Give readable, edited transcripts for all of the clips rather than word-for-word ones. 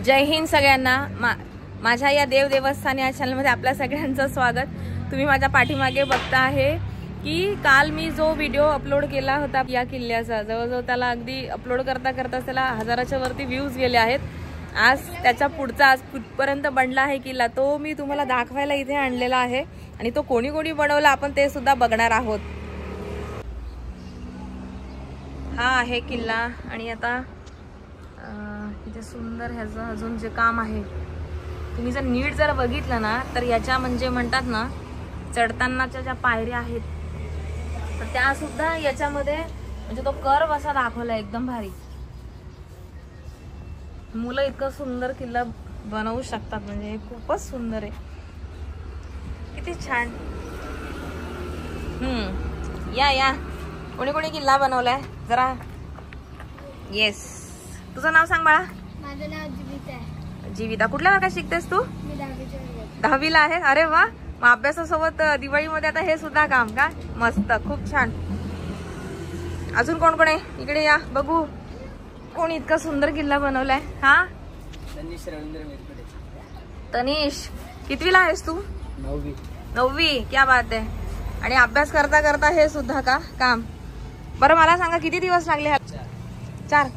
जय हिंद सगळ्यांना। माझ्या या देव देवस्थान या चॅनलमध्ये आपल्या सगळ्यांचं स्वागत। तुम्ही माझ्या पाठीमागे बघता आहे की काल मी जो व्हिडिओ अपलोड केला होता या किल्ल्याचा, जवळजवळ त्याला अगदी अपलोड करता करता त्याला हजाराच्या वरती व्ह्यूज गेले आहेत। आज त्याचा पुढचा आज कुठपर्यंत बनला आहे किल्ला तो मी तुम्हाला दाखवायला इथे आणलेला आहे आणि तो कोणी कोणी बनवला आपण ते सुद्धा बघणार आहोत। हा आहे किल्ला आणि आता इथे सुंदर ह्याचं अजून जे काम आहे तुम्ही जर नीट जर बघितलं ना तर याच्या म्हणजे म्हणतात ना चढतानाच्या ज्या पायऱ्या आहेत तर त्या सुद्धा याच्यामध्ये म्हणजे तो कर्व असा दाखवला एकदम भारी। मुलं इतकं सुंदर किल्ला बनवू शकतात म्हणजे खूपच सुंदर आहे, किती छान। या कोणी कोणी किल्ला बनवलाय जरा येस। तुझं नाव सांग बाळा। माझं नाव जीविता आहे। जीविता कुठल्या वर्गात शिकतेस तू? मी 10वीला आहे। अरे वा, मग अभ्यासासोबत दिवाळीमध्ये आता हे सुद्धा काम का? मस्त, खूप छान। अजून कोण कोण आहे इकडे या बघू, कोण इतका सुंदर किल्ला बनवलाय? हा तनिष रवींद्र मिरकुटे। तनिष कितवीला आहेस तू? 9वी। क्या बात आहे। आणि अभ्यास करता करता हे सुद्धा का काम? बरं मला सांगा किती दिवस लागले? 4।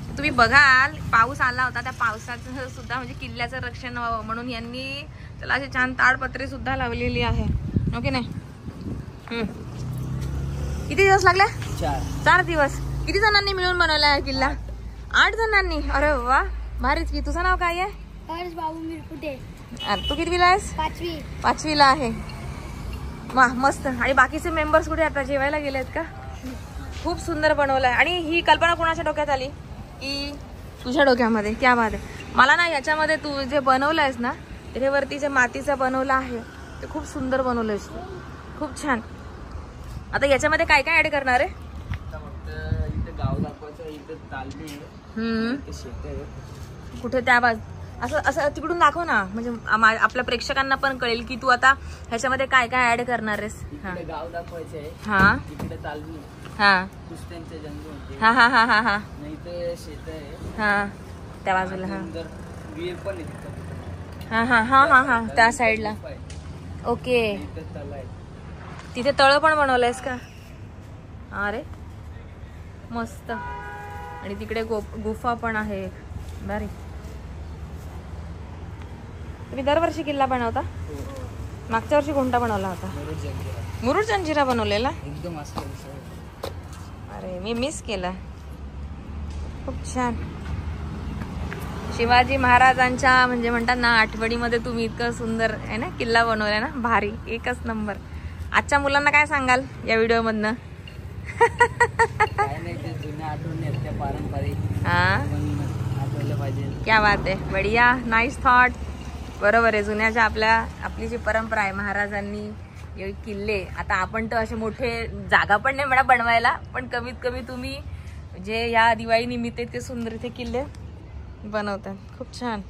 तुम्ही बघाल पाऊस आला होता, त्या पावसाचं सुद्धा म्हणजे किल्ल्याचं रक्षण व्हावं म्हणून यांनी त्याला अशी छान ताडपत्री सुद्धा लावलेली आहे, ओके नाही? किती दिवस लागले? 4 दिवस। किती जणांनी मिळून बनवला आहे किल्ला? 8 जणांनी। अरे वा, भारीच की। तुझं नाव काय आहे? हर्ष बाबू मिरकुटे। तू कितवीला आहेस? 5वीला आहे। वा मस्त। आणि बाकीचे मेंबर्स कुठे आता जेवायला गेलेत का? खूप सुंदर बनवलाय। आणि ही कल्पना कोणाच्या डोक्यात आली की तुझ्या डोक्यामध्ये? क्या बात आहे। मला ना याच्यामध्ये तू जे बनवलंयस ना त्याच्यावरती जे मातीचं बनवलं आहे ते खूप सुंदर बनवलंयस तू, खूप छान। आता याच्यामध्ये काय काय ऍड करणार आहे? इथे गाव दाखवायचं, इथे तालमी आहे, शेत आहे। कुठे त्या असं असं तिकडून दाखव ना, म्हणजे आपल्या प्रेक्षकांना पण कळेल की तू आता ह्याच्यामध्ये काय काय ऍड करणार आहेस। इकडे गाव दाखवायचं आहे, हा इकडे तालमी, हा कुस्त्यांचे जंगल होते, हा हा हा हा हा नाही इथे शेत आहे, हा त्या बाजूला, हा विहीर पण आहे, हा हा हा हा हा त्या साईडला, ओके। इथे तळ आहे, तिथे तळ पण बनवलंयस का? अरे मस्त। आणि तिकडे गुफा पण आहे, भारी। तुम्ही दरवर्षी किल्ला बनवता? मागच्या वर्षी कोणता बनवला होता? मुरुड जंजिरा बनवलेला एकदम मस्त। अरे मी मिस केला, खूप छान। शिवाजी महाराजांच्या म्हणजे म्हणतात ना आठवणीमध्ये तुम्ही इतकं सुंदर आहे ना किल्ला बनवलाय ना, भारी, एकच नंबर। आजच्या मुलांना काय सांगाल या व्हिडिओ मधनं? काय नाही, ते जुन्या आठवणी आहेत त्या पारंपरिक, हा आठवलं पाहिजे। क्या बात आहे, बढिया, नाईस थॉट। बरोबर आहे, जुन्याच्या आपली जी परंपरा आहे महाराजांनी किल्ले, आता आपण तर असे मोठे जागा पण नाही म्हणा बनवायला, पण कमीत कमी तुम्ही जे या दिवाळी निमित्त ते सुंदर इथे किल्ले बनवतात, खूप छान।